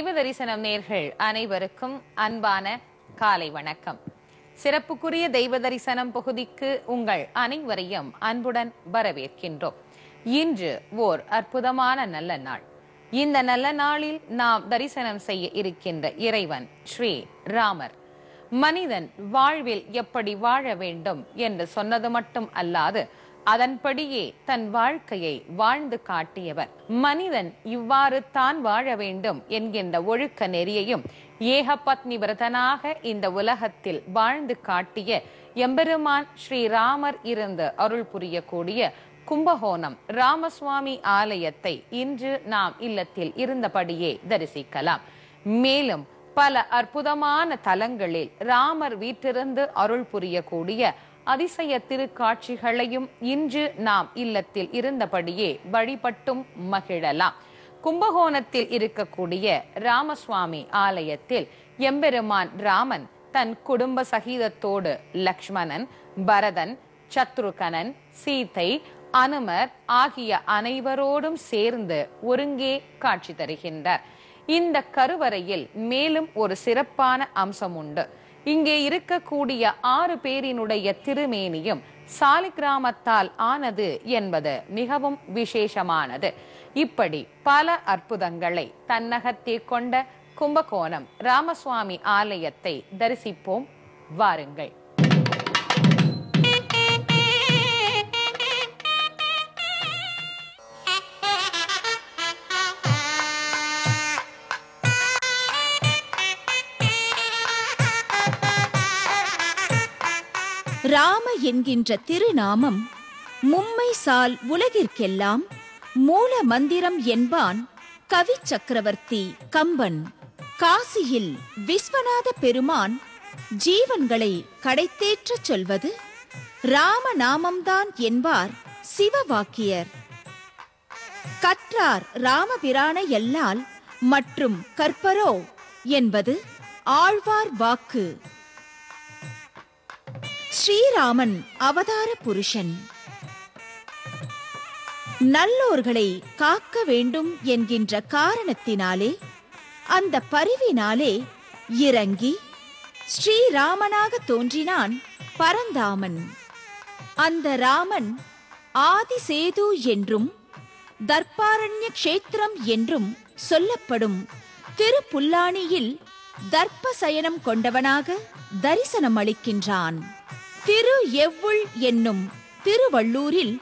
தெய்வ தரிசனம் நேயர்கள் அனைவருக்கும் அன்பான காலை வணக்கம். சிறப்புக்குரிய தெய்வ தரிசனம் பகுதிக்கு உங்கள் அனைவரையும் அன்புடன் வரவேற்கின்றோம். இன்று ஓர் அற்புதமான நல்ல நாள். இந்த நல்ல நாளில் நாம் தரிசனம் செய்ய இருக்கின்ற இறைவன் ஸ்ரீ ராமர். மனிதன் வாழ்வில் எப்படி வாழ வேண்டும் என்று சொன்னது மட்டும் அல்லாது அதன்படியே தன் வாழ்க்கையை வாழ்ந்து காட்டியவர். மனிதன் இவ்வாறு தான் வாழ வேண்டும் என்கின்ற ஒழுக்க நெறியையும் ஏகபத்னி விரதனாக இந்த உலகத்தில் வாழ்ந்து காட்டிய எம்பெருமான் ஸ்ரீராமர் இருந்து அருள் புரியக்கூடிய கும்பகோணம் ராமசுவாமி ஆலயத்தை இன்று நாம் இல்லத்தில் இருந்தபடியே தரிசிக்கலாம். மேலும் பல அற்புதமான தலங்களில் ராமர் வீற்றிருந்து அருள் புரியக்கூடிய அதிசய திருக்காட்சிகளையும் இன்று நாம் இல்லத்தில் இருந்தபடியே வழிபட்டும் மகிழலாம். கும்பகோணத்தில் இருக்கக்கூடிய ராமசுவாமி ஆலயத்தில் எம்பெருமான் ராமன் தன் குடும்ப சகிதத்தோடு லக்ஷ்மணன், பரதன், சத்ருகனன், சீதை, அனுமர் ஆகிய அனைவரோடும் சேர்ந்து ஒருங்கே காட்சி தருகின்றார். இந்த கருவறையில் மேலும் ஒரு சிறப்பான அம்சம் உண்டு. இங்கே இருக்கக்கூடிய 6 பேரினுடைய திருமேனியும் சாலிகிராமத்தால் ஆனது என்பது மிகவும் விசேஷமானது. இப்படி பல அற்புதங்களை தன்னகத்தே கொண்ட கும்பகோணம் ராமசுவாமி ஆலயத்தை தரிசிப்போம் வாருங்கள். ராம என்கின்ற திருநாமம் மும்மை சால் உலகிற்கெல்லாம் மூல மந்திரம் என்பான் கவி சக்கரவர்த்தி கம்பன். காசியில் விஸ்வநாத பெருமான் ஜீவன்களை கடைத்தேற்ற சொல்வது ராமநாமம்தான் என்பார் சிவவாக்கியர். கற்றார் ராமபிரானை எல்லால் மற்றும் கற்பரோ என்பது ஆழ்வார் வாக்கு. ஸ்ரீராமன் அவதார புருஷன். நல்லோர்களை காக்க வேண்டும் என்கின்ற காரணத்தினாலே அந்த பரிவினாலே இறங்கி ஸ்ரீராமனாக தோன்றினான் பரந்தாமன். அந்த ராமன் ஆதிசேது என்றும் தர்பாரண்ய க்ஷேத்திரம் என்றும் சொல்லப்படும் திருப்புல்லானியில் தர்ப்பசயனம் கொண்டவனாக தரிசனம் அளிக்கின்றான். திரு எவ்வுள் என்னும் திருவள்ளூரில்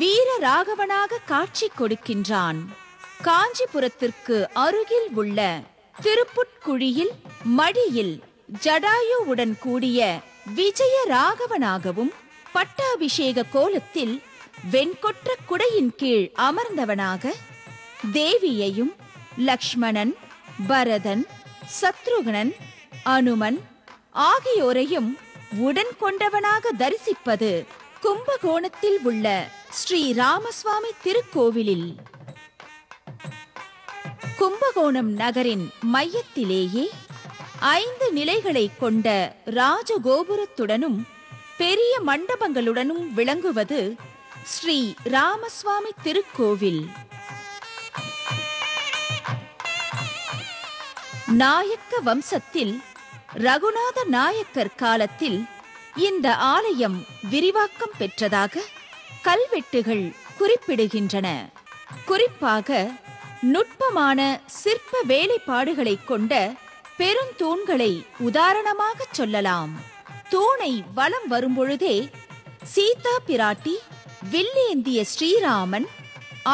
வீரராகவனாக காட்சி கொடுக்கின்றான். காஞ்சிபுரத்திற்கு அருகில் உள்ள திருப்புட்குழியில் மடியில் ஜடாயுவுடன் கூடிய விஜய ராகவனாகவும் பட்டாபிஷேக கோலத்தில் வெண்கொற்ற குடையின் கீழ் அமர்ந்தவனாக தேவியையும் லக்ஷ்மணன், பரதன், சத்ருகனன், அனுமன் ஆகியோரையும் உடன் கொண்டவனாக தரிசிப்பது கும்பகோணத்தில் உள்ள ஸ்ரீ ராமசுவாமி திருக்கோவிலில். கும்பகோணம் நகரின் மையத்திலேயே 5 நிலைகளை கொண்ட ராஜகோபுரத்துடனும் பெரிய மண்டபங்களுடனும் விளங்குவது ஸ்ரீ ராமசுவாமி திருக்கோவில். நாயக்க வம்சத்தில் ரகுநாத நாயக்கர் காலத்தில் இந்த ஆலயம் விரிவாக்கம் பெற்றதாக கல்வெட்டுகள் குறிப்பிடுகின்றன. குறிப்பாக நுட்பமான சிற்ப வேலைப்பாடுகளை கொண்ட பெருந்தூண்களை உதாரணமாக சொல்லலாம். தூணை வலம் வரும்பொழுதே சீதா பிராட்டி, வில்லேந்திய ஸ்ரீராமன்,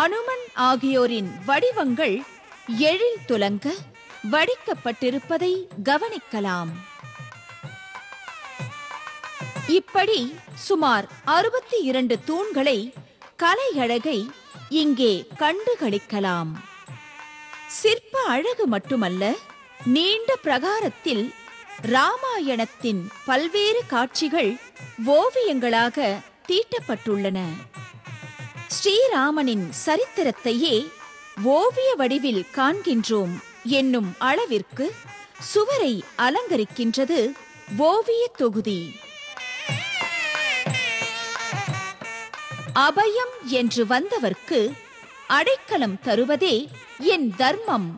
அனுமன் ஆகியோரின் வடிவங்கள் எழில் துலங்க வடிக்கப்பட்டிருப்பதை கவனிக்கலாம். இப்படி சுமார் 62 தூண்களை கலையழகை இங்கே கண்டுகளிக்கலாம். சிற்ப அழகு மட்டுமல்ல, நீண்ட பிரகாரத்தில் ராமாயணத்தின் பல்வேறு காட்சிகள் ஓவியங்களாக தீட்டப்பட்டுள்ளன. ஸ்ரீராமனின் சரித்திரத்தையே ஓவிய வடிவில் காண்கின்றோம் என்னும் அளவிற்கு சுவரை அலங்கரிக்கின்றது ஓவிய தொகுதி. அபயம் என்று வந்தவர்க்கு அடைக்கலம் தருவதே என் தர்மம்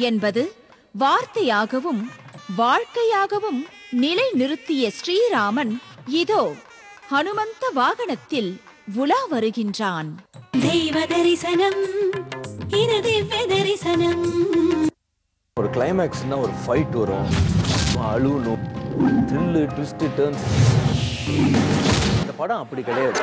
என்பது வார்த்தையாகவும் வாழ்க்கையாகவும் நிலை நிறுத்திய ஸ்ரீராமன் இதோ ஹனுமந்த வாகனத்தில் உலா வருகின்றான். தெய்வ தரிசனம், இது திவ்ய தரிசனம். ஒரு கிளைமேக்ஸ்னா ஒரு ஃபைட் வரும், அழுவணும், த்ரில்லு, ட்விஸ்ட், டர்ன்ஸ். இந்த படம் அப்படி கிடையாது.